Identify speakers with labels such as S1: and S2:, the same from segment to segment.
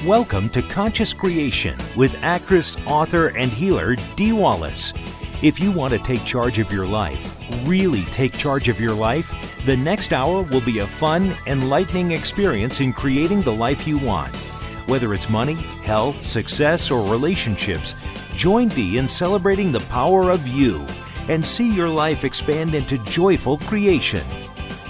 S1: Welcome to Conscious Creation with actress, author, and healer Dee Wallace. If you want to take charge of your life, really take charge of your life, the next hour will be a fun, enlightening experience in creating the life you want. Whether it's money, health, success, or relationships, join Dee in celebrating the power of you and see your life expand into joyful creation.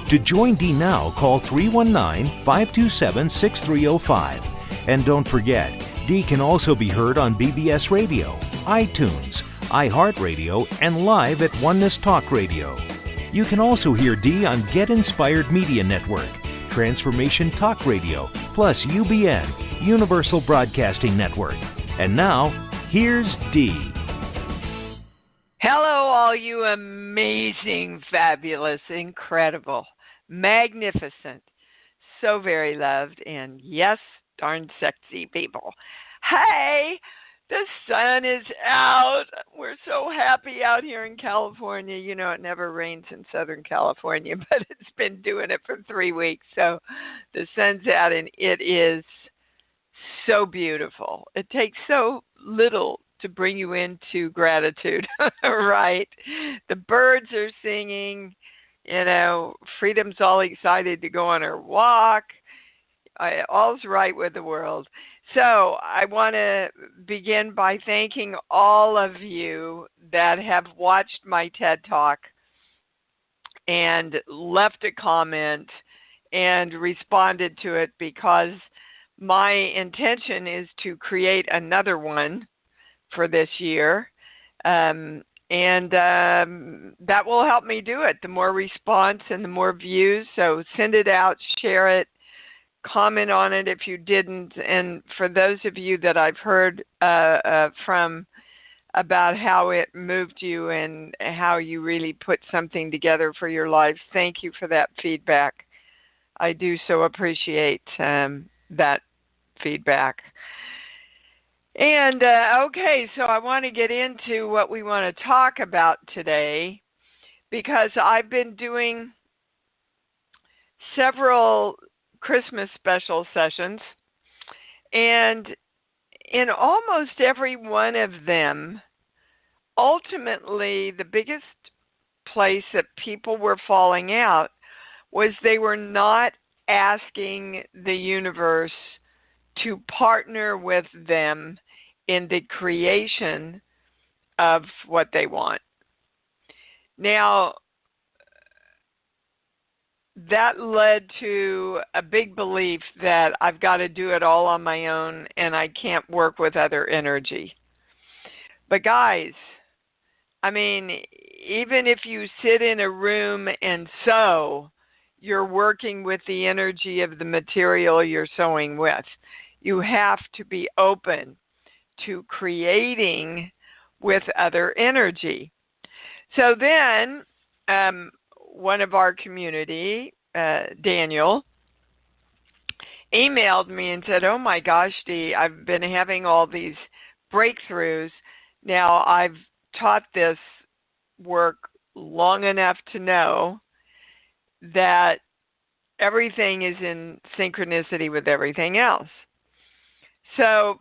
S1: To join Dee now, call 319-527-6305. And don't forget, Dee can also be heard on BBS Radio, iTunes, iHeartRadio, and live at Oneness Talk Radio. You can also hear Dee on Get Inspired Media Network, Transformation Talk Radio, plus UBN, Universal Broadcasting Network. And now, here's Dee.
S2: Hello, all you amazing, fabulous, incredible, magnificent, so very loved, and yes, darn sexy people. Hey, the sun is out. We're so happy out here in California. You know, it never rains in Southern California, but it's been doing it for 3 weeks. So the sun's out, and it is so beautiful. It takes so little to bring you into gratitude, right? The birds are singing, you know, Freedom's all excited to go on her walk. All's right with the world. So I want to begin by thanking all of you that have watched my TED Talk and left a comment and responded to it, because my intention is to create another one for this year. And that will help me do it. The more response and the more views. So send it out, share it, comment on it if you didn't. And for those of you that I've heard from about how it moved you and how you really put something together for your life, thank you for that feedback. I do so appreciate that feedback. And okay, so I want to get into what we want to talk about today, because I've been doing several Christmas special sessions, and in almost every one of them, ultimately the biggest place that people were falling out was they were not asking the universe to partner with them in the creation of what they want. Now, that led to a big belief that I've got to do it all on my own and I can't work with other energy. But guys, I mean, even if you sit in a room and sew, you're working with the energy of the material you're sewing with. You have to be open to creating with other energy. So then, one of our community, Daniel, emailed me and said, oh my gosh, Dee, I've been having all these breakthroughs. Now, I've taught this work long enough to know that everything is in synchronicity with everything else. So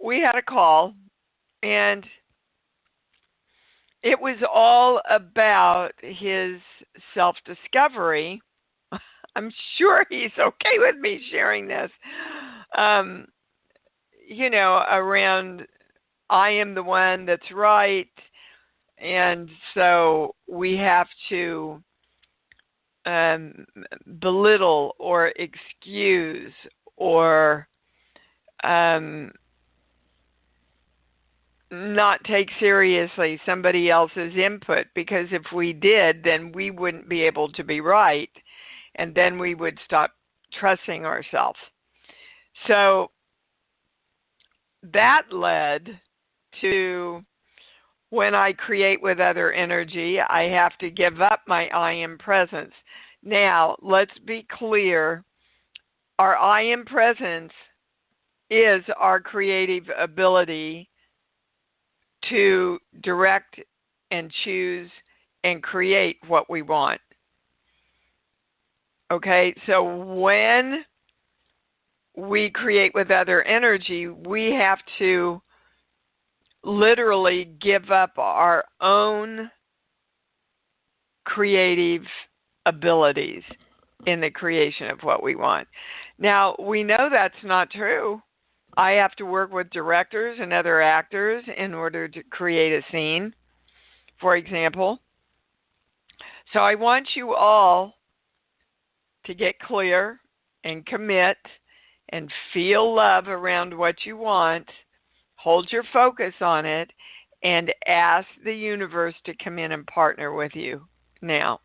S2: we had a call, and it was all about his self-discovery. I'm sure he's okay with me sharing this. You know, around I am the one that's right, and so we have to belittle or excuse or not take seriously somebody else's input, because if we did, then we wouldn't be able to be right, and then we would stop trusting ourselves. So that led to, when I create with other energy, I have to give up my I am presence. Now, let's be clear. Our I am presence is our creative ability to direct and choose and create what we want. Okay, so when we create with other energy, we have to literally give up our own creative abilities in the creation of what we want. Now, we know that's not true. I have to work with directors and other actors in order to create a scene, for example. So I want you all to get clear and commit and feel love around what you want. Hold your focus on it and ask the universe to come in and partner with you. Now,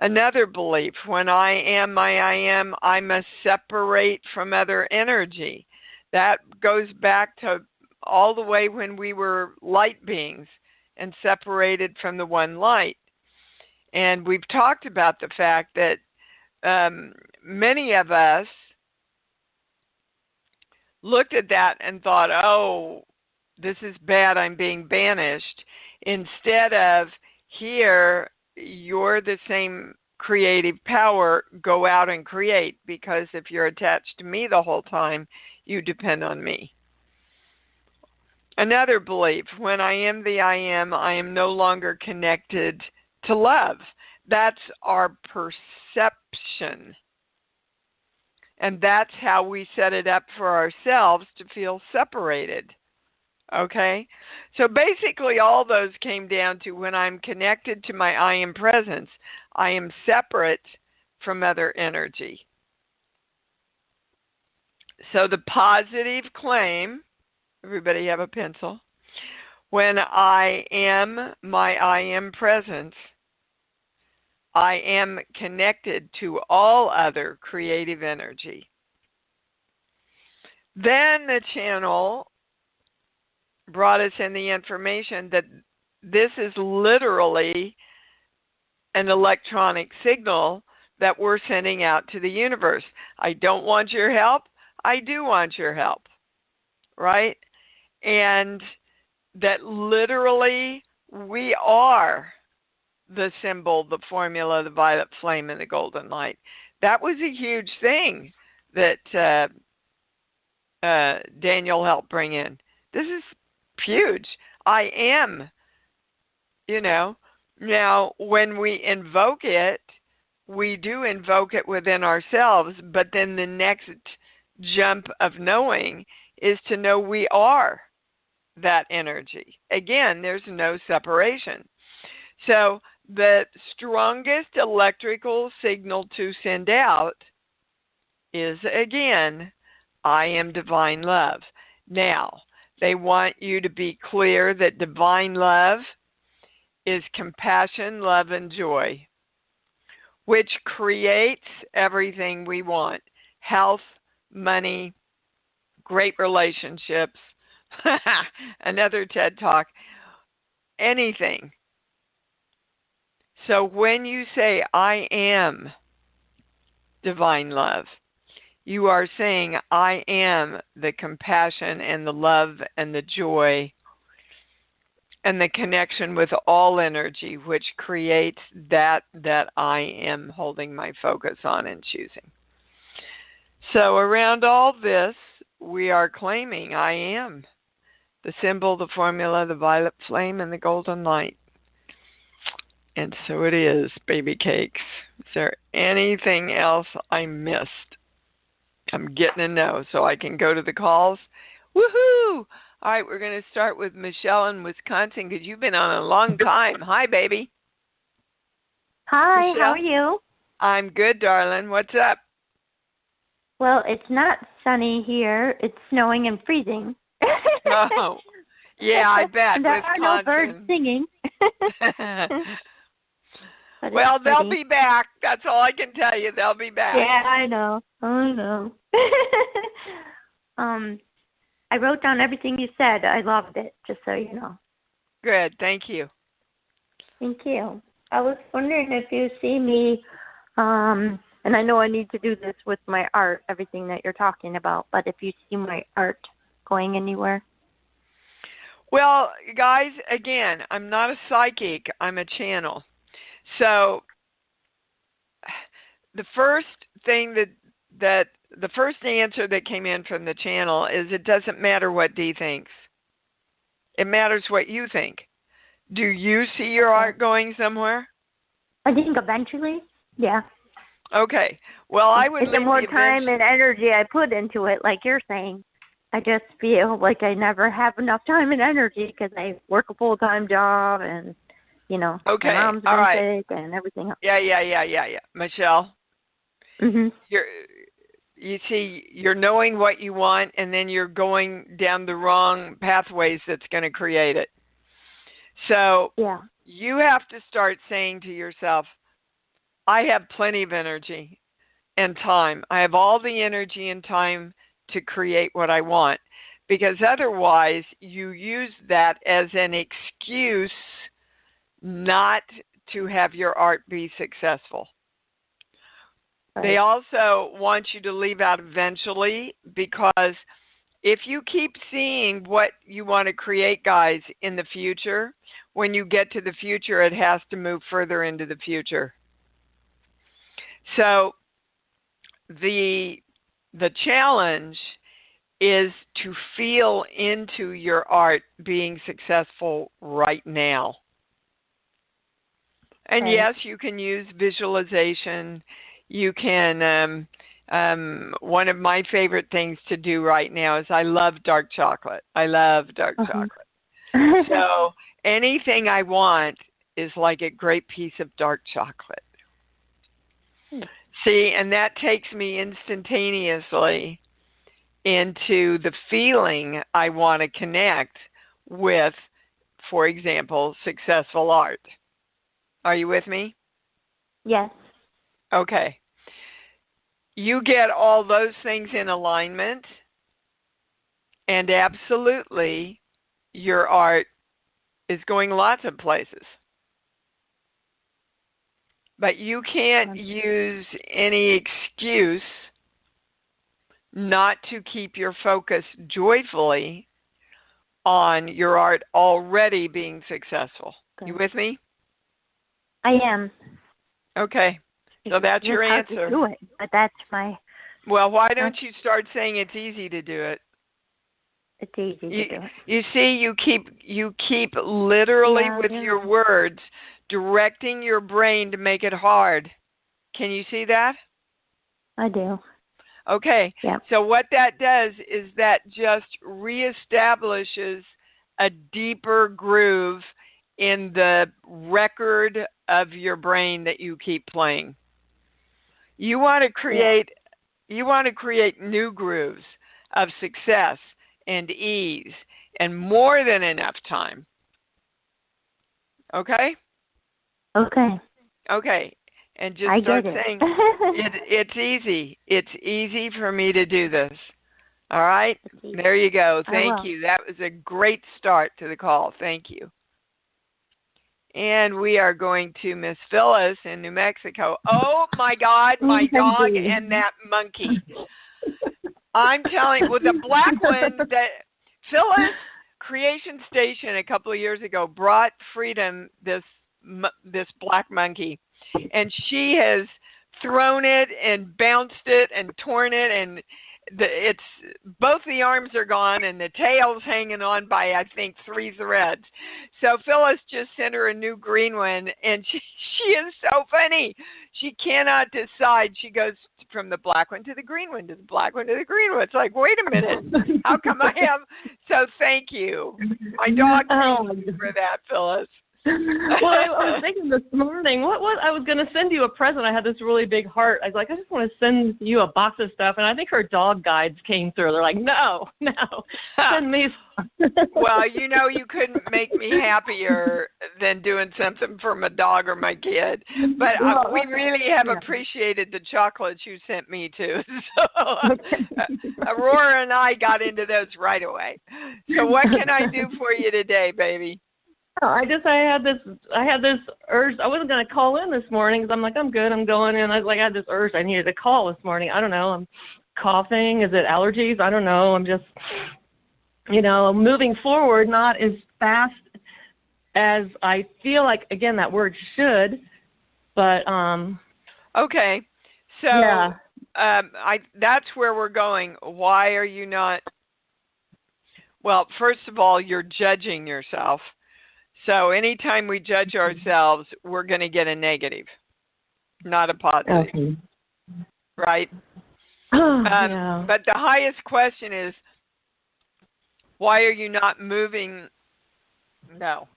S2: another belief, when I am my I am, I must separate from other energy. That goes back to all the way when we were light beings and separated from the one light. And we've talked about the fact that many of us looked at that and thought, oh, this is bad, I'm being banished, instead of, here, you're the same creative power, go out and create, because if you're attached to me the whole time, you depend on me. Another belief, when I am the I am no longer connected to love. That's our perception. And that's how we set it up for ourselves to feel separated. Okay? So basically all those came down to, when I'm connected to my I am presence, I am separate from other energy. So the positive claim, everybody have a pencil, when I am my I am presence, I am connected to all other creative energy. Then the channel brought us in the information that this is literally an electronic signal that we're sending out to the universe. I don't want your help. I do want your help. Right? And that literally we are the symbol, the formula, the violet flame, and the golden light. That was a huge thing that Daniel helped bring in. This is huge. I am, Now, when we invoke it, we do invoke it within ourselves, but then the next jump of knowing is to know we are that energy. Again, there's no separation. So the strongest electrical signal to send out is, again, I am divine love. Now, they want you to be clear that divine love is compassion, love, and joy, which creates everything we want: health, money, great relationships, another TED Talk, anything. So when you say, I am divine love, you are saying, I am the compassion and the love and the joy and the connection with all energy, which creates that I am holding my focus on and choosing. So around all this, we are claiming I am the symbol, the formula, the violet flame, and the golden light. And so it is, baby cakes. Is there anything else I missed? I'm getting a no, so I can go to the calls. Woohoo! All right, we're going to start with Michelle in Wisconsin, because you've been on a long time. Hi, baby.
S3: Hi,
S2: Michelle?
S3: how are you?
S2: I'm good, darling. What's up?
S3: Well, it's not sunny here. It's snowing and freezing.
S2: Oh, yeah, I bet.
S3: There are no birds singing.
S2: Well, they'll be back. That's all I can tell you. They'll be back.
S3: Yeah, I know. I wrote down everything you said. I loved it, just so you know.
S2: Good. Thank you.
S3: Thank you. I was wondering if you see me, and I know I need to do this with my art, everything that you're talking about, but if you see my art going anywhere.
S2: Well, guys, again, I'm not a psychic. I'm a channel. So the first thing that the first answer that came in from the channel is it doesn't matter what Dee thinks. It matters what you think. Do you see your art going somewhere?
S3: I think eventually, yeah.
S2: Okay. Well, I would.
S3: It's the more time and energy I put into it, like you're saying. I just feel like I never have enough time and energy because I work a full-time job and,
S2: okay.
S3: my mom's been sick and everything else.
S2: Yeah. Michelle, you see, you're knowing what you want, and then you're going down the wrong pathways that's going to create it. So you have to start saying to yourself, I have plenty of energy and time. I have all the energy and time to create what I want, because otherwise you use that as an excuse not to have your art be successful. Right. They also want you to leave out eventually, because if you keep seeing what you want to create, guys, in the future, when you get to the future, it has to move further into the future. So the challenge is to feel into your art being successful right now. And right. Yes, you can use visualization. You can, one of my favorite things to do right now is I love dark chocolate. I love dark chocolate. So anything I want is like a great piece of dark chocolate. See, and that takes me instantaneously into the feeling I want to connect with, for example, successful art. Are you with me?
S3: Yes.
S2: Okay. You get all those things in alignment, and absolutely your art is going lots of places. But you can't use any excuse not to keep your focus joyfully on your art already being successful. Okay. You with me?
S3: I am.
S2: Okay. So that's your answer.
S3: Hard to do it, but that's my...
S2: Well, why don't you start saying it's easy to do it?
S3: It's easy to do it.
S2: You see, you keep literally with your words directing your brain to make it hard. Can you see that?
S3: I do.
S2: Okay.
S3: Yep.
S2: So what that does is that just reestablishes a deeper groove in the record of your brain that you keep playing. You want to create new grooves of success and ease and more than enough time. Okay?
S3: Okay.
S2: Okay. And just start saying, it's easy. It's easy for me to do this. All right? There you go. Thank you. That was a great start to the call. Thank you. And we are going to Miss Phyllis in New Mexico. Oh, my God, my dog and that monkey. I'm telling you, with the black one, that Phyllis Creation Station a couple of years ago brought Freedom this black monkey. And she has thrown it and bounced it and torn it, and it's both the arms are gone and the tail's hanging on by, I think, 3 threads. So Phyllis just sent her a new green one, and she is so funny. She cannot decide. She goes from the black one to the green one to the black one to the green one. It's like, wait a minute, how come I have? So thank you. My dog thanks you for that, Phyllis.
S4: Well, I was thinking this morning, what I was going to send you a present. I had this really big heart. I was like, I just want to send you a box of stuff. And I think her dog guides came through. They're like, no, send me some.
S2: Well, you couldn't make me happier than doing something for my dog or my kid. But we really have appreciated the chocolates you sent me too. So Aurora and I got into those right away. So what can I do for you today, baby?
S4: I had this urge. I wasn't going to call in this morning because I'm like, I'm good. I'm going in. I had this urge. I needed to call this morning. I don't know. I'm coughing. Is it allergies? I don't know. I'm just, moving forward, not as fast as I feel like, again, that word should, but.
S2: Okay. So That's where we're going. Why are you not? Well, first of all, you're judging yourself. So anytime we judge ourselves, we're going to get a negative, not a positive.
S4: Okay.
S2: Right?
S4: Yeah.
S2: But the highest question is, why are you not moving? No.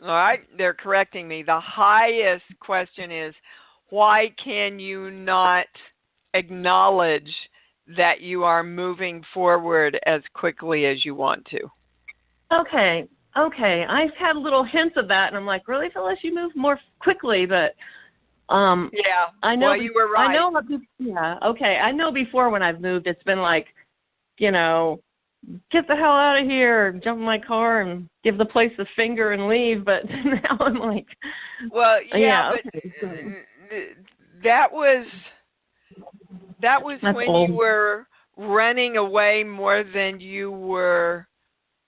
S2: All right? They're correcting me. The highest question is, why can you not acknowledge that you are moving forward as quickly as you want to?
S4: Okay. I've had little hints of that, and I'm like, really, Phyllis, you move more quickly, but
S2: yeah.
S4: I know.
S2: Well, you were right.
S4: I know. Yeah. Okay. I know before when I've moved, it's been like, get the hell out of here, jump in my car and give the place a finger and leave. But now I'm like,
S2: well, yeah, but
S4: okay.
S2: that was
S4: That's
S2: when
S4: old.
S2: you were running away more than you were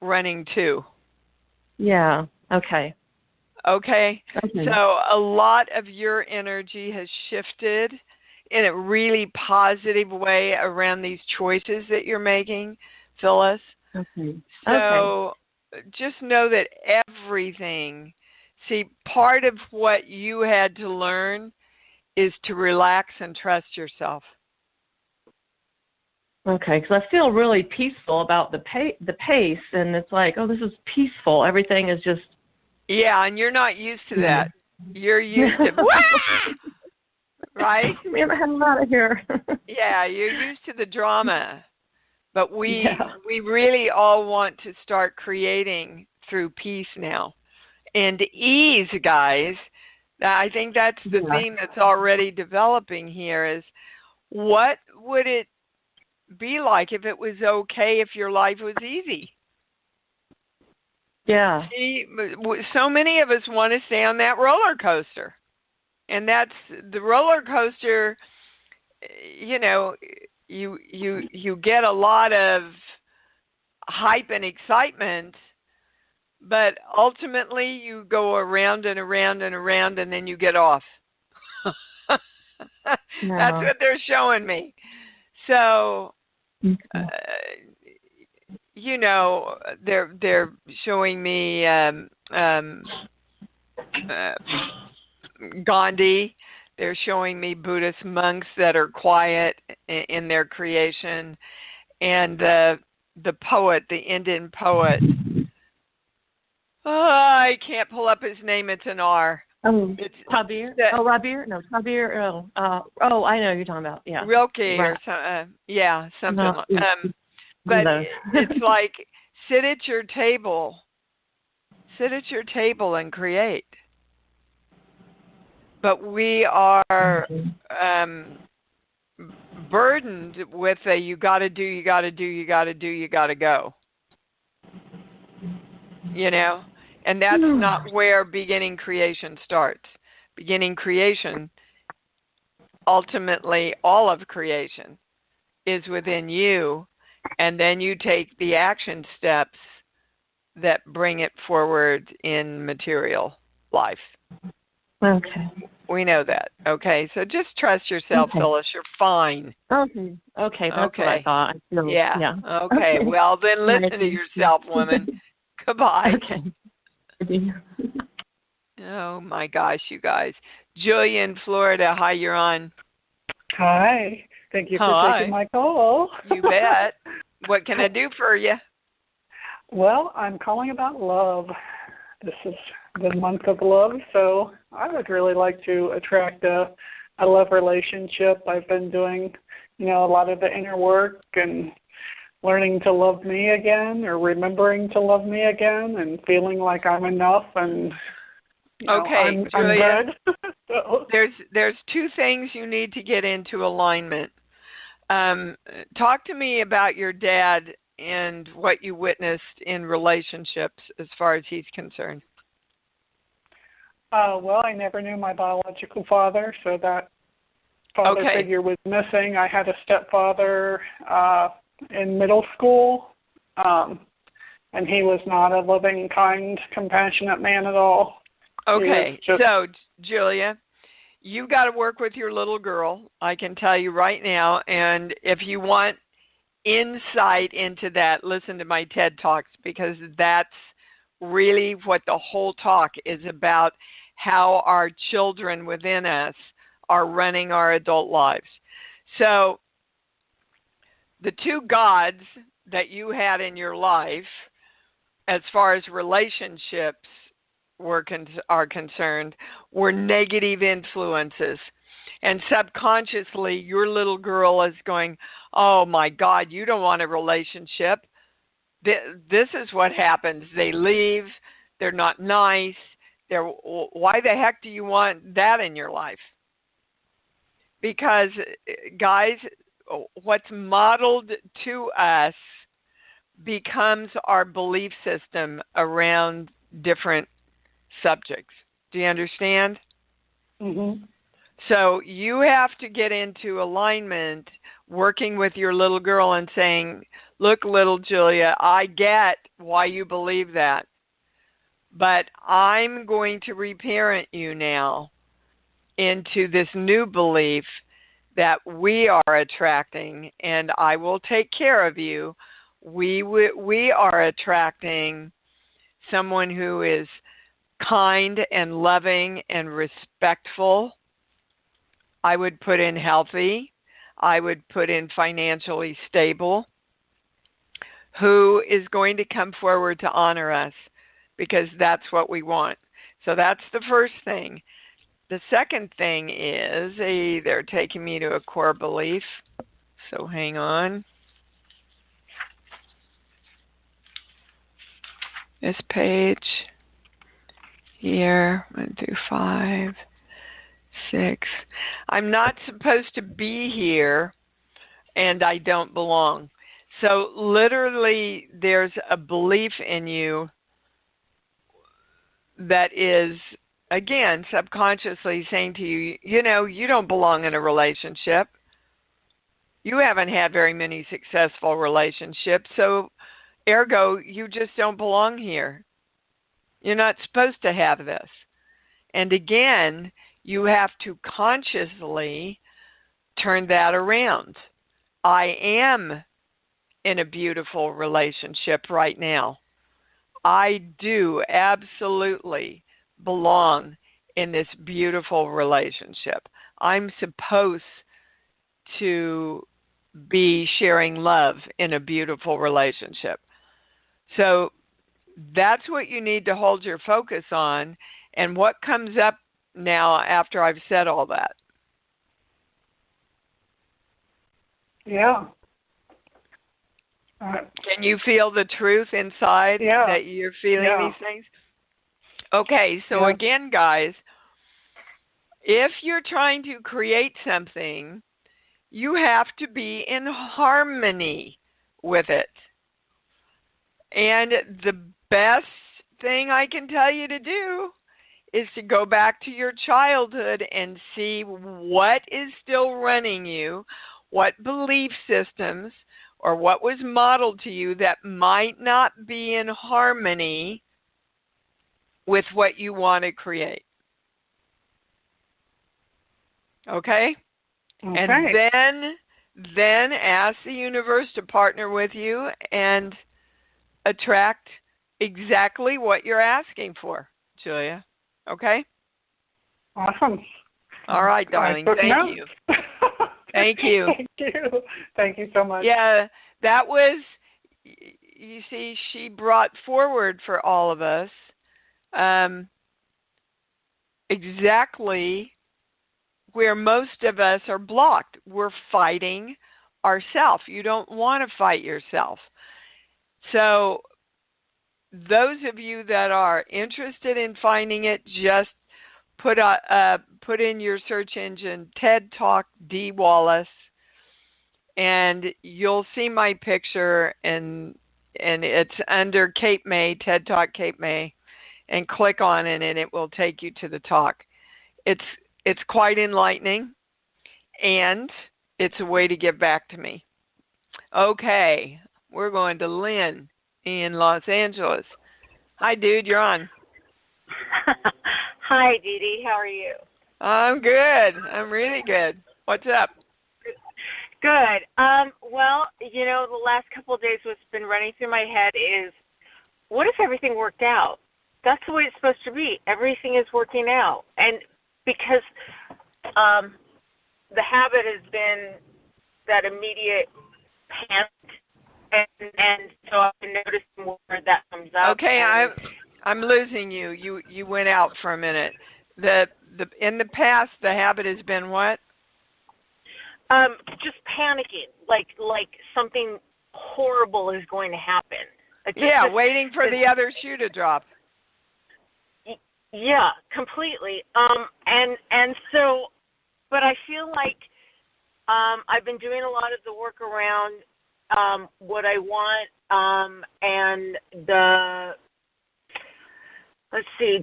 S2: running to.
S4: Yeah. Okay.
S2: Okay. So a lot of your energy has shifted in a really positive way around these choices that you're making, Phyllis.
S4: Okay.
S2: So just know that everything, part of what you had to learn is to relax and trust yourself.
S4: Okay, because I feel really peaceful about the pace, and it's like, oh, this is peaceful. Everything is just.
S2: Yeah, and you're not used to that. You're used to, right?
S4: Man, I'm out of here.
S2: Yeah, you're used to the drama. But we really all want to start creating through peace now. And ease, guys. I think that's the theme that's already developing here is, what would it be like if it was okay if your life was easy?
S4: Yeah.
S2: See, so many of us want to stay on that roller coaster. And that's the roller coaster, you get a lot of hype and excitement, but ultimately you go around and around and around and then you get off. That's what they're showing me. So, they're showing me Gandhi. They're showing me Buddhist monks that are quiet in their creation, and the poet, the Indian poet. Oh, I can't pull up his name. It's an R.
S4: It's Kabir. Rabir. No, Kabir. I know who you're talking about. Yeah.
S2: Rilke or something.
S4: No,
S2: but it's like, sit at your table and create. But we are burdened with you got to do, you got to go. And that's not where beginning creation starts. Beginning creation, ultimately, all of creation is within you, and then you take the action steps that bring it forward in material life.
S4: Okay.
S2: We know that. Okay, so just trust yourself, Phyllis. You're fine.
S4: Okay. That's what I thought.
S2: Yeah. Okay. Well, then listen to yourself, woman. Goodbye.
S4: Okay.
S2: Oh my gosh, you guys. Julia in Florida. Hi, you're on.
S5: Hi. Thank you for taking my call.
S2: You bet. What can I do for you?
S5: Well, I'm calling about love. This is the month of love, so I would really like to attract a love relationship. I've been doing, a lot of the inner work and learning to love me again, or remembering to love me again, and feeling like I'm enough and I'm
S2: Julia,
S5: good. So.
S2: There's two things you need to get into alignment. Talk to me about your dad and what you witnessed in relationships as far as he's concerned.
S5: Well, I never knew my biological father, so that father figure was missing. I had a stepfather in middle school, and he was not a loving, kind, compassionate man at all.
S2: Okay, so Julia, you got to work with your little girl, I can tell you right now. And if you want insight into that, listen to my TED Talks, because that's really what the whole talk is about, how our children within us are running our adult lives. So the two gods that you had in your life, as far as relationships are concerned, were negative influences. And subconsciously, your little girl is going, oh my God, you don't want a relationship. This is what happens. They leave. They're not nice. Why the heck do you want that in your life? Because, guys, what's modeled to us becomes our belief system around different subjects. Do you understand?
S5: Mm-hmm.
S2: So you have to get into alignment, working with your little girl and saying, look, little Julia, I get why you believe that, but I'm going to reparent you now into this new belief that we are attracting, and I will take care of you. We are attracting someone who is kind and loving and respectful. I would put in healthy. I would put in financially stable, who is going to come forward to honor us, because that's what we want. So that's the first thing. The second thing is, they're taking me to a core belief. So hang on. This page here, 1 through 5, 6. I'm not supposed to be here, and I don't belong. So literally, there's a belief in you that is, again, subconsciously saying to you, you know, you don't belong in a relationship. You haven't had very many successful relationships, so ergo, you just don't belong here. You're not supposed to have this. And again, you have to consciously turn that around. I am in a beautiful relationship right now. I do absolutely belong in this beautiful relationship. I'm supposed to be sharing love in a beautiful relationship. So that's what you need to hold your focus on. And what comes up now after I've said all that?
S5: Yeah.
S2: Can you feel the truth inside that you're feeling these things? Okay, so again, guys, if you're trying to create something, you have to be in harmony with it. And the best thing I can tell you to do is to go back to your childhood and see what is still running you, what belief systems or what was modeled to you that might not be in harmony with what you want to create. Okay? And then ask the universe to partner with you and attract exactly what you're asking for, Julia. Okay?
S5: Awesome.
S2: All right, darling. Thank you. Thank you.
S5: Thank you. Thank you so much.
S2: Yeah, that was, you see, she brought forward for all of us exactly where most of us are blocked. We're fighting ourselves. You don't want to fight yourself. So those of you that are interested in finding it, just put in your search engine TED Talk D Wallace, and you'll see my picture, and it's under Cape May, TED Talk Cape May, and click on it, and it will take you to the talk. It's quite enlightening, and it's a way to give back to me. Okay, we're going to Lynn in Los Angeles. Hi, dude, you're on.
S6: Hi, Dee Dee. How are you?
S2: I'm good. I'm really good. What's up?
S6: Good. Well, the last couple of days what's been running through my head is, what if everything worked out? That's the way it's supposed to be. Everything is working out. And because the habit has been that immediate panic, and so I've been noticing where that comes up.
S2: Okay, I'm losing you. You went out for a minute. In the past, the habit has been what?
S6: Just panicking, like something horrible is going to happen.
S2: Waiting for the other shoe to drop.
S6: Yeah, completely. And so, but I feel like I've been doing a lot of the work around what I want, and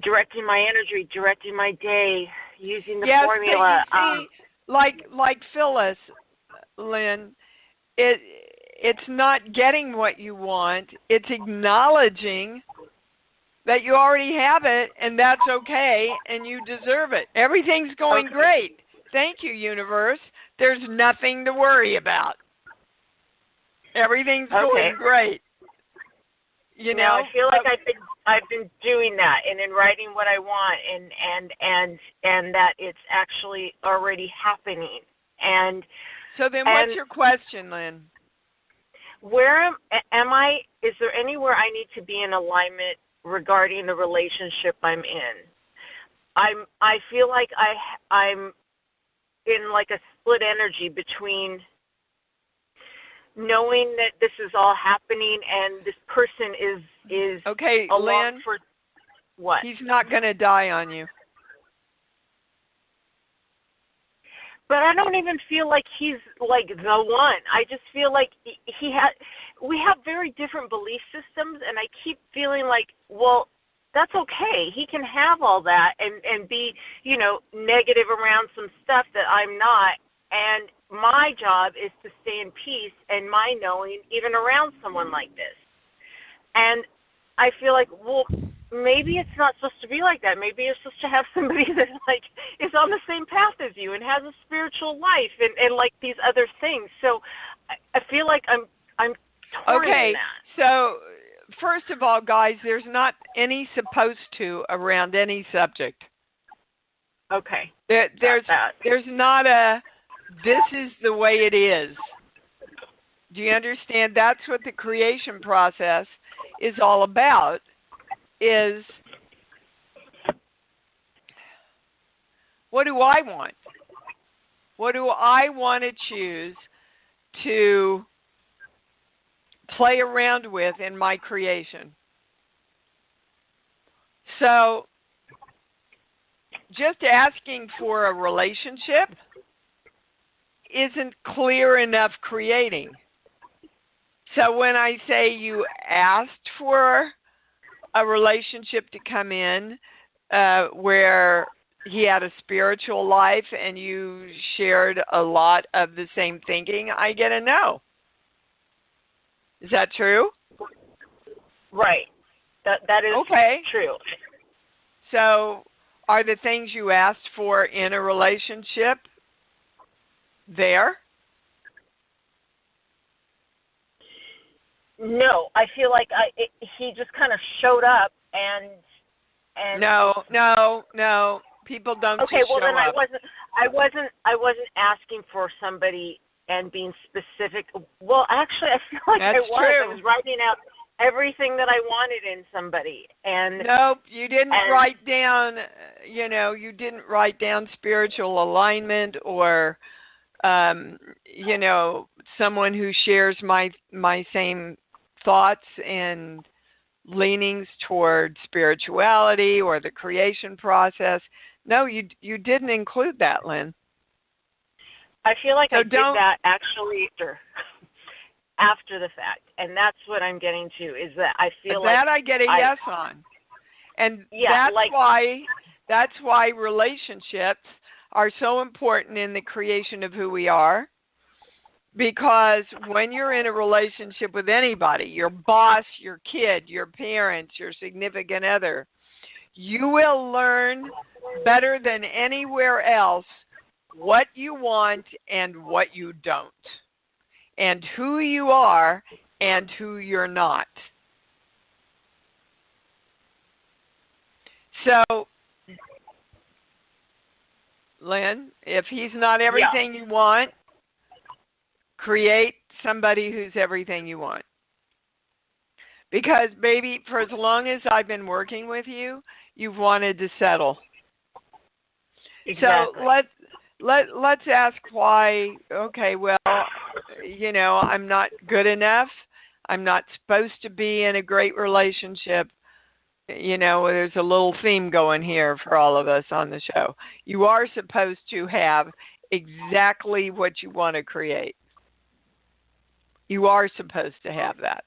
S6: directing my energy, directing my day, using the formula.
S2: You see, like Phyllis, Lynn, it's not getting what you want. It's acknowledging that you already have it, and that's okay, and you deserve it. Everything's going great. Thank you, universe. There's nothing to worry about. Everything's going great.
S6: I feel like I've been doing that, and in writing what I want, and that it's actually already happening. And
S2: so then, what's your question, Lynn?
S6: Where am I? Is there anywhere I need to be in alignment regarding the relationship I'm in? I feel like I'm in like a split energy between knowing that this is all happening and this person is
S2: okay,
S6: along
S2: Lynn,
S6: for what?
S2: He's not going to die on you.
S6: But I don't even feel like he's like the one. I just feel like we have very different belief systems, and I keep feeling like, well, that's okay. He can have all that and be, negative around some stuff that I'm not. And my job is to stay in peace and my knowing even around someone like this. And I feel like, well, maybe it's not supposed to be like that. Maybe you're supposed to have somebody that like is on the same path as you and has a spiritual life and like these other things. So I feel like I'm torn in that.
S2: So first of all, guys, there's not any supposed to around any subject.
S6: Okay.
S2: There's not a this is the way it is. Do you understand? That's what the creation process is all about, is what do I want? What do I want to choose to play around with in my creation? So just asking for a relationship isn't clear enough creating. So when I say you asked for a relationship to come in where he had a spiritual life and you shared a lot of the same thinking, I get a no. Is that true?
S6: Right. That is true.
S2: So are the things you asked for in a relationship there?
S6: No, I feel like he just kind of showed up and
S2: No. People don't just
S6: okay, well
S2: show
S6: then
S2: up.
S6: I wasn't asking for somebody and being specific. Well, actually, I feel like
S2: That's
S6: I
S2: true.
S6: was writing out everything that I wanted in somebody. And
S2: nope, you didn't write down. You didn't write down spiritual alignment or, someone who shares my same thoughts and leanings toward spirituality or the creation process. No, you didn't include that, Lynn.
S6: I feel like I did that actually after the fact, and that's what I'm getting to, is that I feel
S2: that I get a yes on. And that's why relationships are so important in the creation of who we are. Because when you're in a relationship with anybody, your boss, your kid, your parents, your significant other, You will learn better than anywhere else what you want and what you don't, and who you are and who you're not. So, Lynn, if he's not everything you want, create somebody who's everything you want. Because, baby, for as long as I've been working with you, you've wanted to settle.
S6: Exactly.
S2: So let's ask why. Okay, well, you know, I'm not good enough. I'm not supposed to be in a great relationship. You know, there's a little theme going here for all of us on the show. You are supposed to have exactly what you want to create. You are supposed to have that.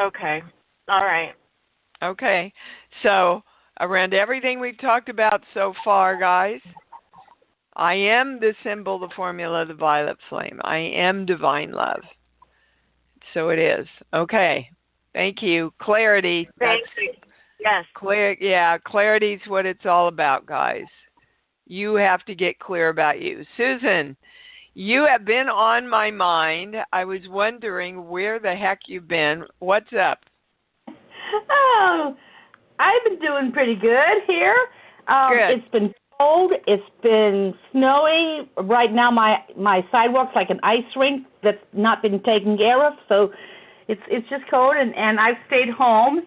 S6: Okay. All right.
S2: Okay. So, around everything we've talked about so far, guys, I am the symbol, the formula, the violet flame. I am divine love. So it is. Okay. Thank you. Clarity.
S6: Thank you. Yes.
S2: Clarity's what it's all about, guys. You have to get clear about you. Susan, you have been on my mind. I was wondering where the heck you've been. What's up?
S7: Oh, I've been doing pretty good here.
S2: Good.
S7: It's been cold. It's been snowy. Right now, my sidewalk's like an ice rink that's not been taken care of. So it's just cold, and I've stayed home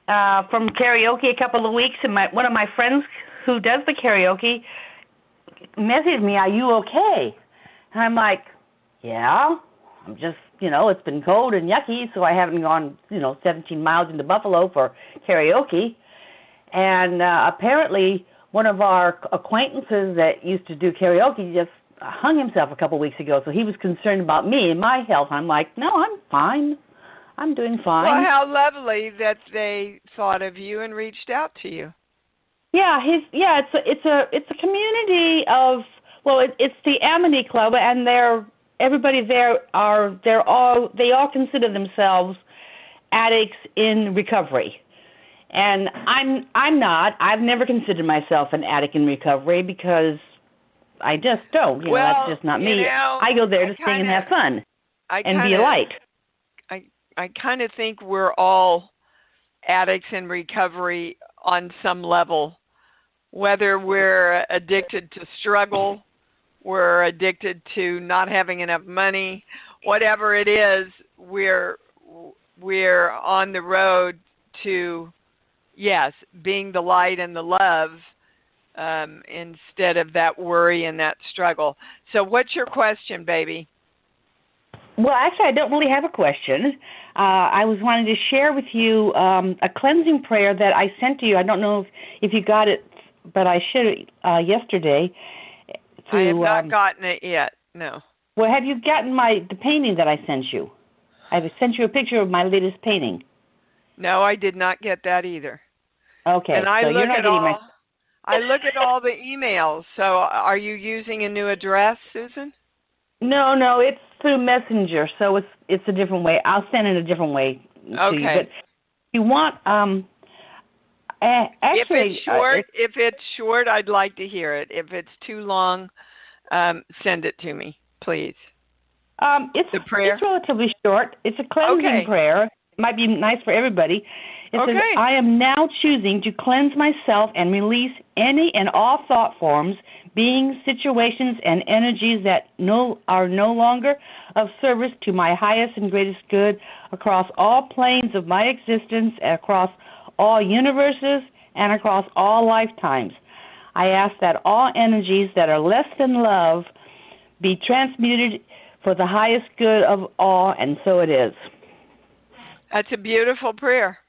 S7: from karaoke a couple of weeks. And one of my friends who does the karaoke messaged me, "Are you okay?" And I'm like, "Yeah, I'm just, it's been cold and yucky, so I haven't gone, 17 miles into Buffalo for karaoke." And apparently one of our acquaintances that used to do karaoke just hung himself a couple weeks ago, so he was concerned about me and my health. I'm like, "No, I'm fine. I'm doing fine."
S2: Well, how lovely that they thought of you and reached out to you.
S7: Yeah, it's a community of, it's the Amity Club, and everybody there they all consider themselves addicts in recovery. And I'm not. I've never considered myself an addict in recovery because I just don't. That's just not me. I go there to sing and have fun and be a light.
S2: I kind of think we're all addicts in recovery on some level, whether we're addicted to struggle, we're addicted to not having enough money, whatever it is, we're on the road to, yes, being the light and the love instead of that worry and that struggle. So what's your question, baby?
S7: Well, actually, I don't really have a question. I was wanting to share with you a cleansing prayer that I sent to you. I don't know if you got it, but I should yesterday.
S2: I have not gotten it yet, no.
S7: Well, have you gotten the painting that I sent you? I sent you a picture of my latest painting.
S2: No, I did not get that either.
S7: Okay,
S2: and I
S7: so
S2: look
S7: you're not
S2: at
S7: getting my...
S2: I look at all the emails. So are you using a new address, Susan?
S7: No, it's through Messenger, so it's a different way. I'll send it a different way to you. But you want actually,
S2: if it's short, I'd like to hear it. If it's too long, send it to me, please.
S7: The prayer. It's relatively short. It's a cleansing prayer. It might be nice for everybody. It says, "I am now choosing to cleanse myself and release any and all thought forms, beings, situations, and energies that are no longer of service to my highest and greatest good across all planes of my existence, across all universes, and across all lifetimes. I ask that all energies that are less than love be transmuted for the highest good of all," and so it is.
S2: That's a beautiful prayer.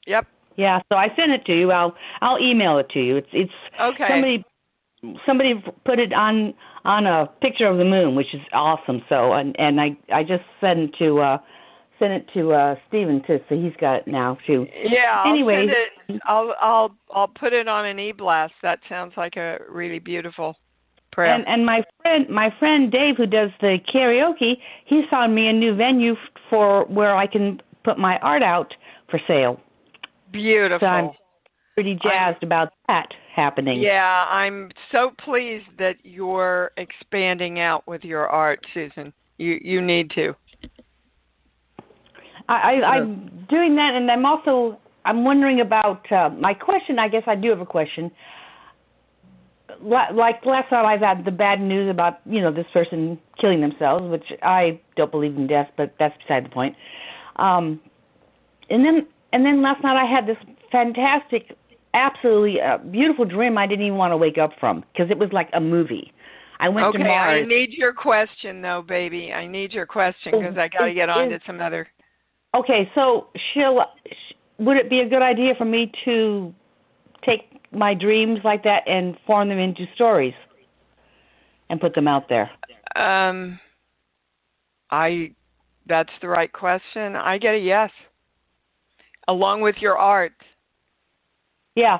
S2: Yep.
S7: Yeah, so I sent it to you. I'll email it to you. It's
S2: okay.
S7: Somebody put it on a picture of the moon, which is awesome. So and I just sent it to Stephen too, so he's got it now too.
S2: Yeah.
S7: Anyway,
S2: I'll put it on an e-blast. That sounds like a really beautiful prayer.
S7: And my friend Dave, who does the karaoke, he found me a new venue for where I can put my art out for sale.
S2: Beautiful.
S7: So I'm pretty jazzed about that happening.
S2: Yeah, I'm so pleased that you're expanding out with your art, Susan. You need to.
S7: I'm doing that, and I'm wondering about my question. I guess I do have a question. Like last night, I've had the bad news about this person killing themselves, which I don't believe in death, but that's beside the point. And then last night I had this fantastic, absolutely beautiful dream I didn't even want to wake up from because it was like a movie. I went to Mars.
S2: I need your question though, baby. I need your question because I got to get on to some other.
S7: Okay, so would it be a good idea for me to take my dreams like that and form them into stories and put them out there?
S2: That's the right question. I get a yes. Along with your art.
S7: Yeah.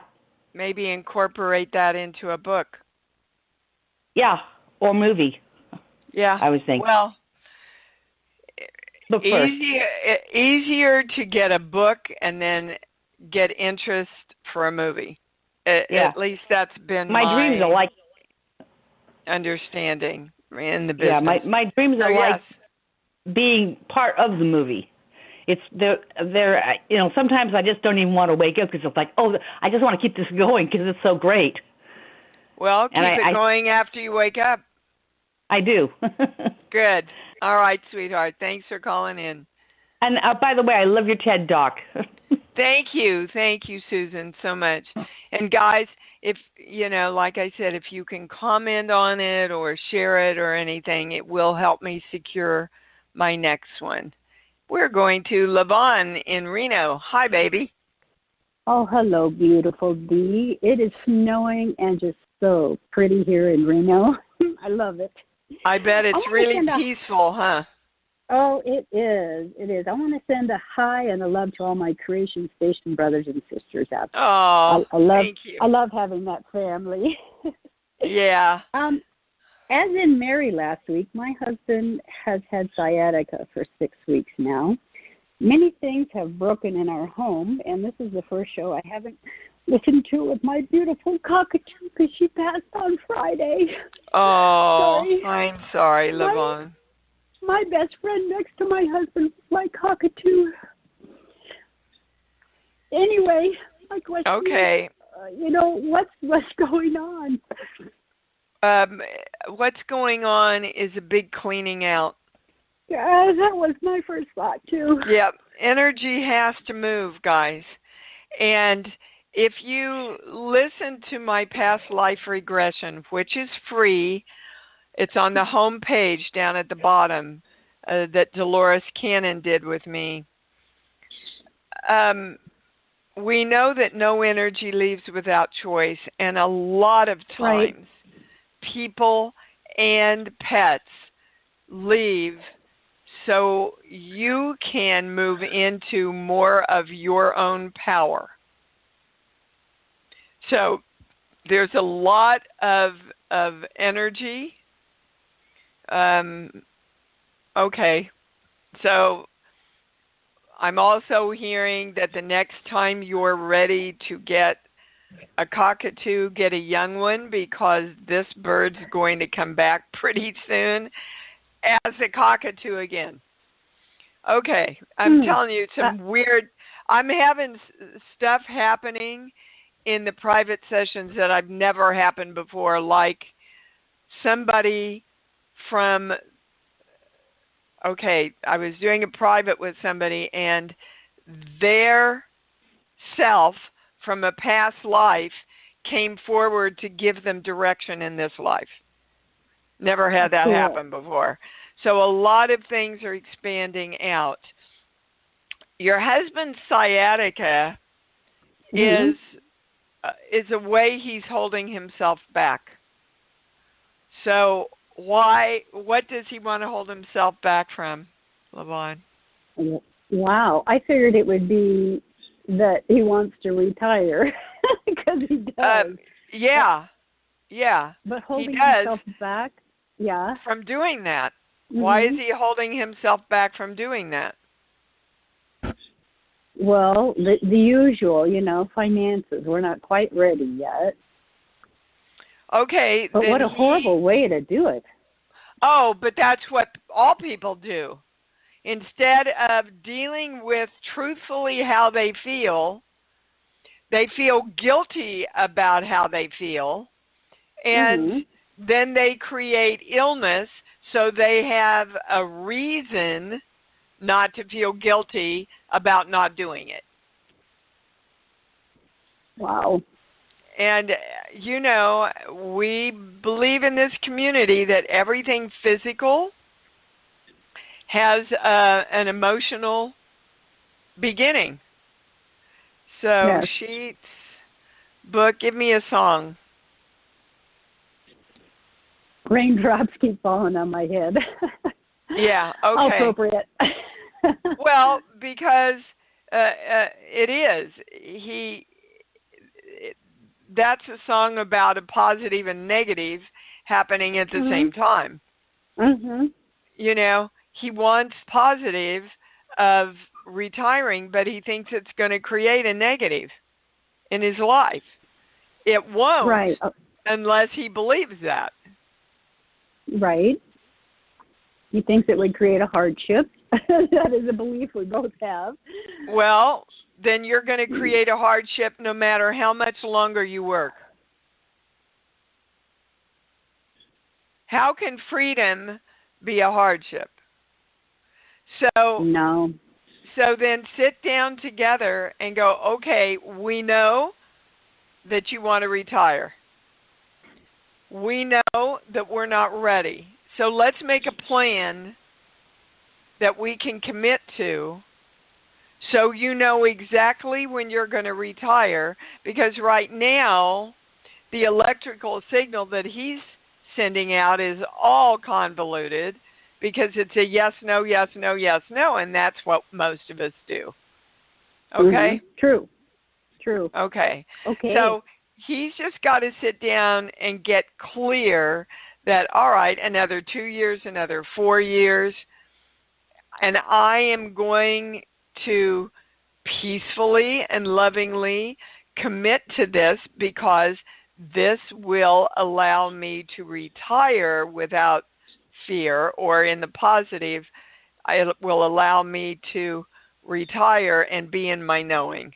S7: Maybe
S2: incorporate that into a book.
S7: Yeah, or movie.
S2: Yeah.
S7: I was thinking.
S2: Well,
S7: easier
S2: to get a book and then get interest for a movie. At least that's been
S7: my dreams are like
S2: understanding in the business.
S7: Yeah, my dreams are like being part of the movie. It's they're sometimes I just don't even want to wake up because it's like, I just want to keep this going because it's so great.
S2: Well, keep it going after you wake up.
S7: I do.
S2: Good. All right, sweetheart. Thanks for calling in.
S7: And by the way, I love your TED Talk.
S2: Thank you, Susan, so much. And guys, if like I said, if you can comment on it or share it or anything, it will help me secure my next one. We're going to Levon in Reno. Hi, baby.
S8: Oh, hello, beautiful Dee. It is snowing and just so pretty here in Reno. I love it.
S2: I bet it's really peaceful, huh?
S8: Oh, it is. It is. I want to send a hi and a love to all my Creation Station brothers and sisters out there.
S2: Oh, thank you.
S8: I love having that family.
S2: Yeah.
S8: As in Mary last week, my husband has had sciatica for 6 weeks now. Many things have broken in our home, and this is the first show I haven't listened to with my beautiful cockatoo because she passed on Friday.
S2: Oh, I'm sorry, Levon.
S8: My best friend next to my husband, my cockatoo. Anyway, my question is, what's going on?
S2: What's going on is a big cleaning out.
S8: Yeah, that was my first thought, too.
S2: Yep. Energy has to move, guys. And if you listen to my past life regression, which is free, it's on the home page down at the bottom that Dolores Cannon did with me. We know that no energy leaves without choice, and a lot of times people and pets leave so you can move into more of your own power. So there's a lot of energy. Okay. So I'm also hearing that the next time you're ready to get a cockatoo, get a young one, because this bird's going to come back pretty soon as a cockatoo again. Okay, I'm telling you some weird, I'm having stuff happening in the private sessions that I've never happened before, like somebody from, I was doing a private with somebody and their self from a past life came forward to give them direction in this life. Never had that happen before. So a lot of things are expanding out. Your husband's sciatica is a way he's holding himself back. So what does he want to hold himself back from, Levon?
S8: Wow. I figured it would be that he wants to retire because he does.
S2: Yeah.
S8: But holding himself back? Yeah.
S2: From doing that. Why is he holding himself back from doing that?
S8: Well, the usual, finances. We're not quite ready yet.
S2: Okay.
S8: But what a horrible way to do it.
S2: Oh, but that's what all people do. Instead of dealing with truthfully how they feel guilty about how they feel, and then they create illness so they have a reason not to feel guilty about not doing it.
S8: Wow.
S2: And, we believe in this community that everything physical has an emotional beginning. So,
S8: yes.
S2: Sheets, book, give me a song.
S8: Raindrops keep falling on my head.
S2: Yeah, okay.
S8: Appropriate.
S2: Well, because it is. That's a song about a positive and negative happening at the same time. He wants positive of retiring, but he thinks it's going to create a negative in his life. It won't,
S8: right.
S2: Unless he believes that.
S8: Right. He thinks it would create a hardship. That is a belief we both have.
S2: Well, then you're going to create a hardship no matter how much longer you work. How can freedom be a hardship?
S8: No.
S2: So then sit down together and go, okay, we know that you want to retire. We know that we're not ready. So let's make a plan that we can commit to so you know exactly when you're going to retire, because right now the electrical signal that he's sending out is all convoluted because it's a yes, no, yes, no, yes, no, and that's what most of us do. Okay?
S8: True.
S2: Okay. So he's just got to sit down and get clear that, all right, another 2 years, another 4 years, and I am going to peacefully and lovingly commit to this because this will allow me to retire without fear, or in the positive, it will allow me to retire and be in my knowing.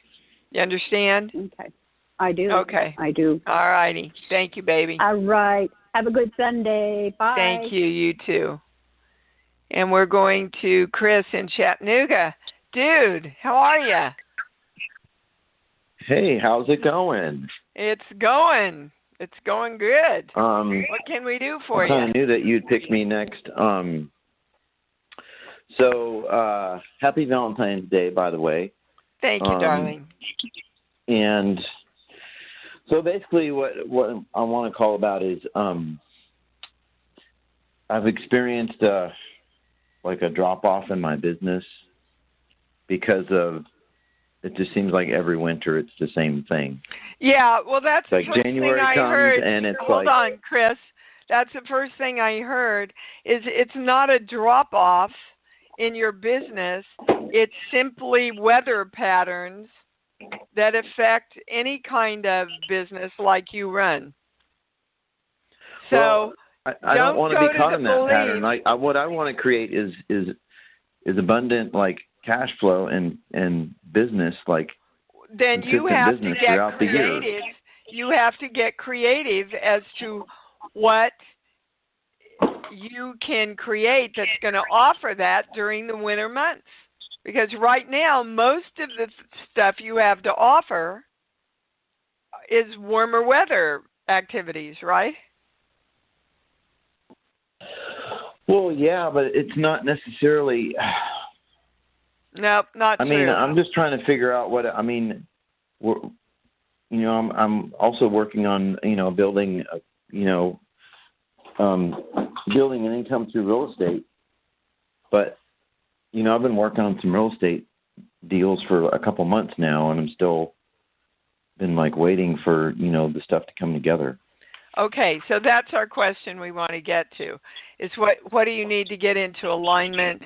S2: You understand?
S8: Okay. I do.
S2: Okay.
S8: I do.
S2: All righty. Thank you, baby.
S8: All right. Have a good Sunday. Bye.
S2: Thank you. You too. And we're going to Chris in Chattanooga. Dude, how are you?
S9: Hey, how's it going?
S2: It's going. It's going good.
S9: What
S2: can we do for you?
S9: I kind of knew that you'd pick me next. So happy Valentine's Day, by the way.
S2: Thank you, darling.
S9: And so basically what I want to call about is I've experienced like a drop-off in my business because of it just seems like every winter it's the same thing.
S2: Yeah, well, that's
S9: like
S2: the first
S9: January
S2: thing I
S9: comes
S2: heard.
S9: And it's
S2: Hold on, Chris. That's the first thing I heard is it's not a drop-off in your business. It's simply weather patterns that affect any kind of business like you run. So
S9: I don't want to be caught in that pattern. What I want to create is abundant like cash flow and business like.
S2: Then you have to get
S9: creative.
S2: You have to get creative as to what you can create that's going to offer that during the winter months. Because right now, most of the stuff you have to offer is warmer weather activities, right?
S9: Well, yeah, but it's not necessarily.
S2: Nope, not true.
S9: I mean, I'm just trying to figure out what I mean. I'm also working on building building an income through real estate, but I've been working on some real estate deals for a couple months now, and I'm still been like waiting for the stuff to come together.
S2: Okay, so that's our question we want to get to. Is what do you need to get into alignment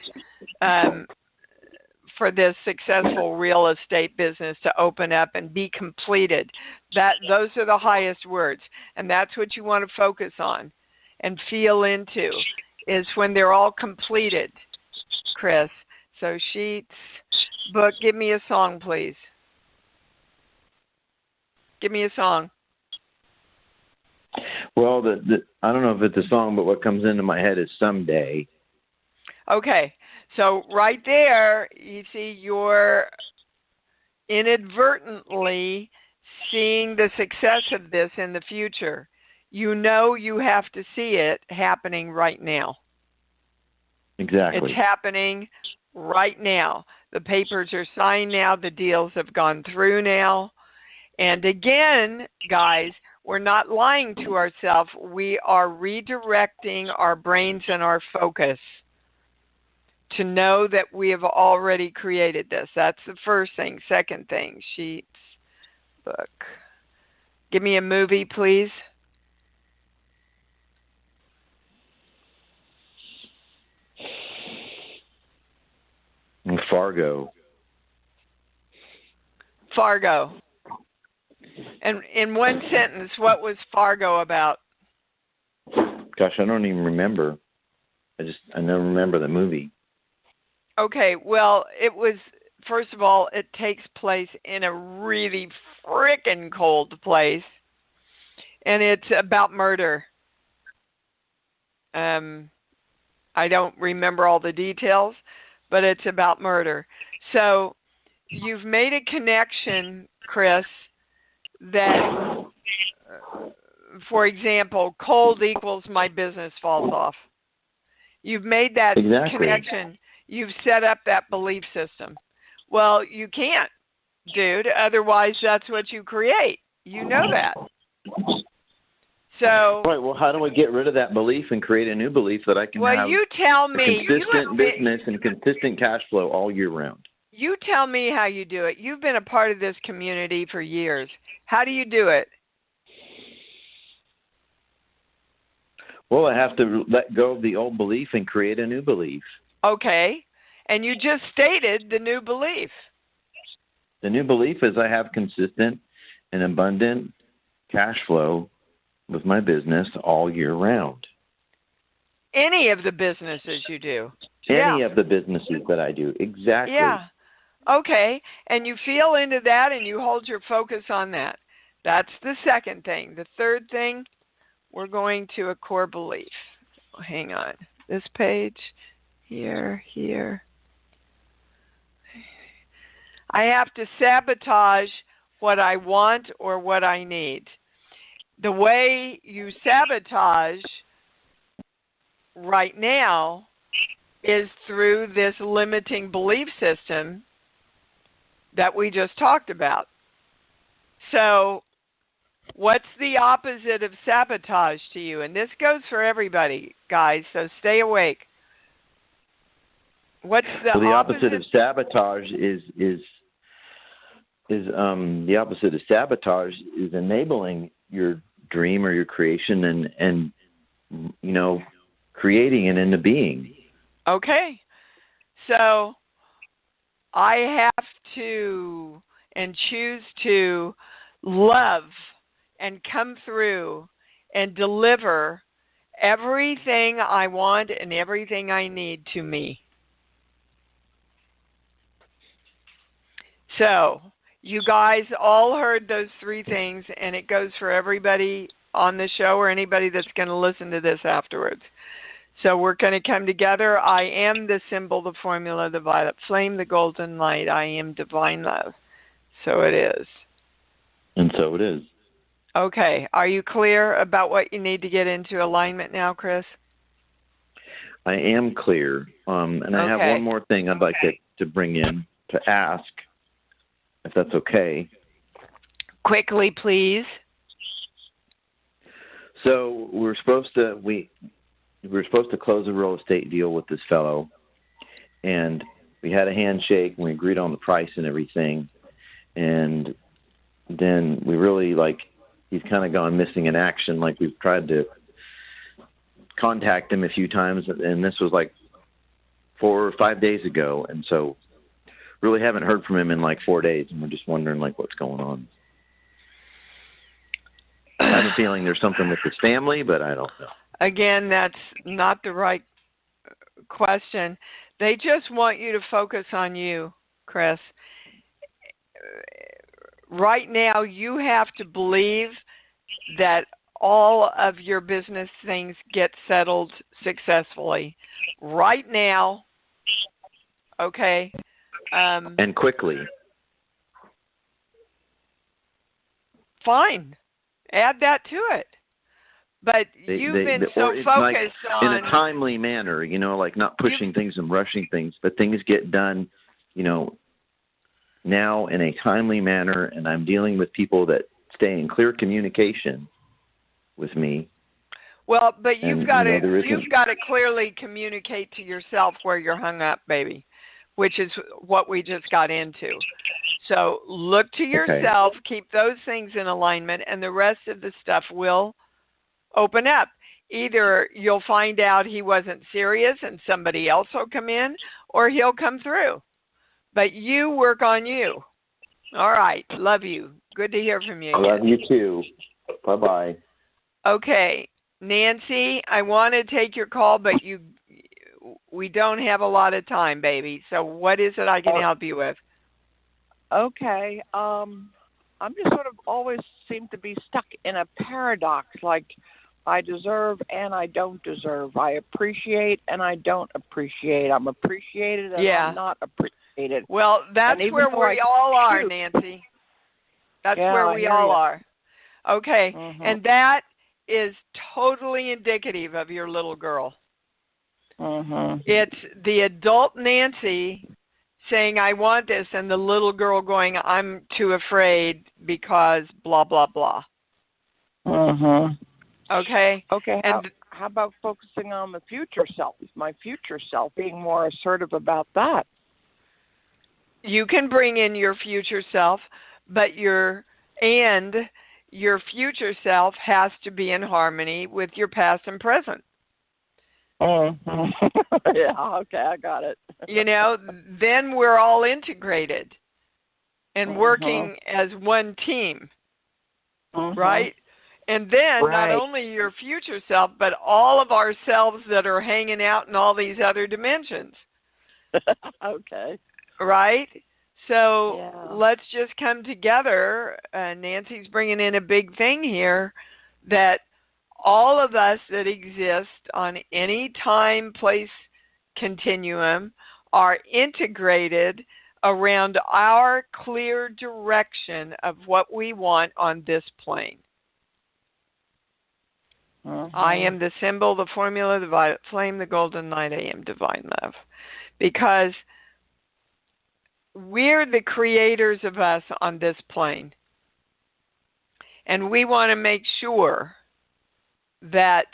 S2: for this successful real estate business to open up and be completed. Those are the highest words, and that's what you want to focus on and feel into, is when they're all completed, Chris. So sheets, book, give me a song, please. Give me a song.
S9: Well, I don't know if it's a song, but what comes into my head is Someday.
S2: Okay, so right there, you see you're inadvertently seeing the success of this in the future. You know you have to see it happening right now.
S9: Exactly.
S2: It's happening right now. The papers are signed now. The deals have gone through now. And again, guys, we're not lying to ourselves. We are redirecting our brains and our focus to know that we have already created this. That's the first thing. Second thing, sheets, book. Give me a movie, please.
S9: Fargo.
S2: Fargo. And in one sentence, what was Fargo about?
S9: Gosh, I don't even remember. I never remember the movie.
S2: Okay, well, it was, first of all, it takes place in a really frickin' cold place, and it's about murder. I don't remember all the details, but it's about murder. So you've made a connection, Chris, that, for example, cold equals my business falls off. You've made that connection. You've set up that belief system. Well, you can't, dude. Otherwise, that's what you create. You know that. So,
S9: right. Well, how do I get rid of that belief and create a new belief that I can have
S2: you tell me,
S9: consistent business and consistent cash flow all year round?
S2: You tell me how you do it. You've been a part of this community for years. How do you do it?
S9: Well, I have to let go of the old belief and create a new belief.
S2: Okay. And you just stated the new belief.
S9: The new belief is I have consistent and abundant cash flow with my business all year round.
S2: Any of the businesses you do.
S9: Any of the businesses that I do. Exactly.
S2: Yeah. Okay. And you feel into that and you hold your focus on that. That's the second thing. The third thing, we're going to a core belief. Hang on. This page, here. I have to sabotage what I want or what I need. The way you sabotage right now is through this limiting belief system that we just talked about. So what's the opposite of sabotage to you? And this goes for everybody, guys, so stay awake. What's the
S9: opposite of sabotage is the opposite of sabotage is enabling your dream or your creation and creating it into being.
S2: Okay. So I have to and choose to love and come through and deliver everything I want and everything I need to me. So you guys all heard those three things, and it goes for everybody on the show or anybody that's going to listen to this afterwards. So we're going to come together. I am the symbol, the formula, the violet flame, the golden light. I am divine love. So it is.
S9: And so it is.
S2: Okay. Are you clear about what you need to get into alignment now, Chris?
S9: I am clear. And I have one more thing I'd like to bring in to ask, if that's okay.
S2: Quickly, please.
S9: So we were supposed to close a real estate deal with this fellow, and we had a handshake and we agreed on the price and everything. And then we really he's kind of gone missing in action. Like, we've tried to contact him a few times, and this was 4 or 5 days ago. And so really haven't heard from him in like 4 days, and we're just wondering like what's going on. I have a feeling there's something with his family, but I don't know.
S2: Again, that's not the right question. They just want you to focus on you, Chris. Right now, you have to believe that all of your business things get settled successfully. Right now, okay?
S9: And quickly.
S2: Fine. Add that to it. But you've been so focused
S9: like,
S2: on...
S9: in a timely manner, like not pushing things and rushing things, but things get done, now in a timely manner, and I'm dealing with people that stay in clear communication with me.
S2: Well, but you've got to clearly communicate to yourself where you're hung up, baby, which is what we just got into. So look to yourself, keep those things in alignment, and the rest of the stuff will open up. Either you'll find out he wasn't serious and somebody else will come in, or he'll come through. But you work on you. All right. Love you. Good to hear from you again.
S9: I love you too. Bye-bye.
S2: Okay. Nancy, I want to take your call, but we don't have a lot of time, baby. So what is it I can help you with?
S10: Okay. I'm just sort of always seem to be stuck in a paradox, like I deserve and I don't deserve. I appreciate and I don't appreciate. I'm appreciated and I'm not appreciated.
S2: Well, that's where we all are, Nancy. That's where we all are. Okay. Mm-hmm. And that is totally indicative of your little girl.
S10: Mm-hmm.
S2: It's the adult Nancy saying, I want this, and the little girl going, I'm too afraid because blah, blah, blah.
S10: Mm-hmm.
S2: Okay?
S10: Okay, and how about focusing on the future self, my future self, being more assertive about that?
S2: You can bring in your future self, but your future self has to be in harmony with your past and present.
S10: Mm-hmm. Yeah, okay, I got it.
S2: Then we're all integrated and working as one team, right? And then not only your future self, but all of ourselves that are hanging out in all these other dimensions.
S10: Okay.
S2: Right? So let's just come together. Nancy's bringing in a big thing here that all of us that exist on any time, place continuum are integrated around our clear direction of what we want on this plane. I am the symbol, the formula, the violet flame, the golden light. I am divine love. Because we're the creators of us on this plane. And we want to make sure that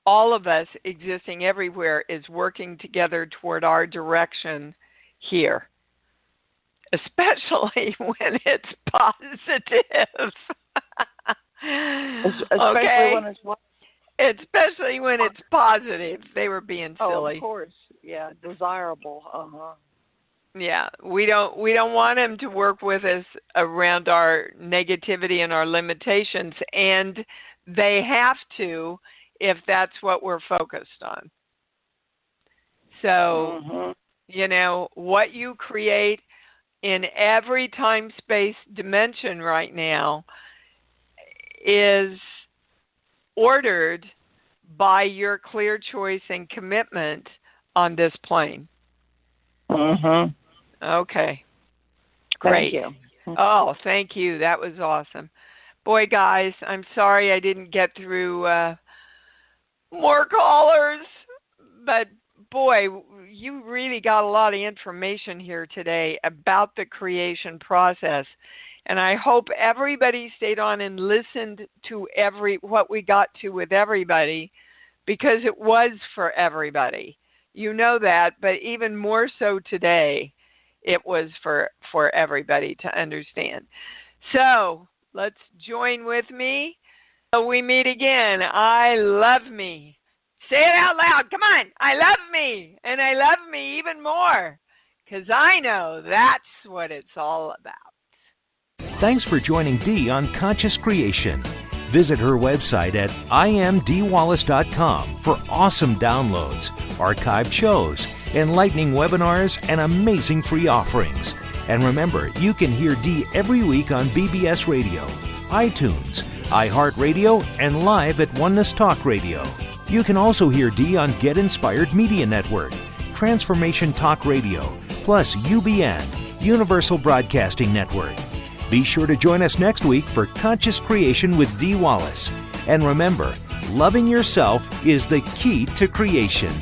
S2: all of us existing everywhere is working together toward our direction here. Especially when it's positive.
S10: Especially when it's what?
S2: Especially when it's positive. They were being silly.
S10: Oh, of course. Yeah, desirable.
S2: Yeah, we don't want them to work with us around our negativity and our limitations, and they have to if that's what we're focused on. So, what you create in every time-space dimension right now is ordered by your clear choice and commitment on this plane. Okay. Great.
S10: Thank you.
S2: Oh, thank you. That was awesome. Boy, guys, I'm sorry I didn't get through more callers, but boy, you really got a lot of information here today about the creation process. And I hope everybody stayed on and listened to what we got to with everybody, because it was for everybody. You know that, but even more so today, it was for everybody to understand. So let's join with me. So we meet again. I love me. Say it out loud. Come on. I love me. And I love me even more. because I know that's what it's all about.
S1: Thanks for joining Dee on Conscious Creation. Visit her website at imdwallace.com for awesome downloads, archived shows, enlightening webinars, and amazing free offerings. And remember, you can hear Dee every week on BBS Radio, iTunes, iHeartRadio, and live at Oneness Talk Radio. You can also hear Dee on Get Inspired Media Network, Transformation Talk Radio, plus UBN, Universal Broadcasting Network. Be sure to join us next week for Conscious Creation with Dee Wallace. And remember, loving yourself is the key to creation.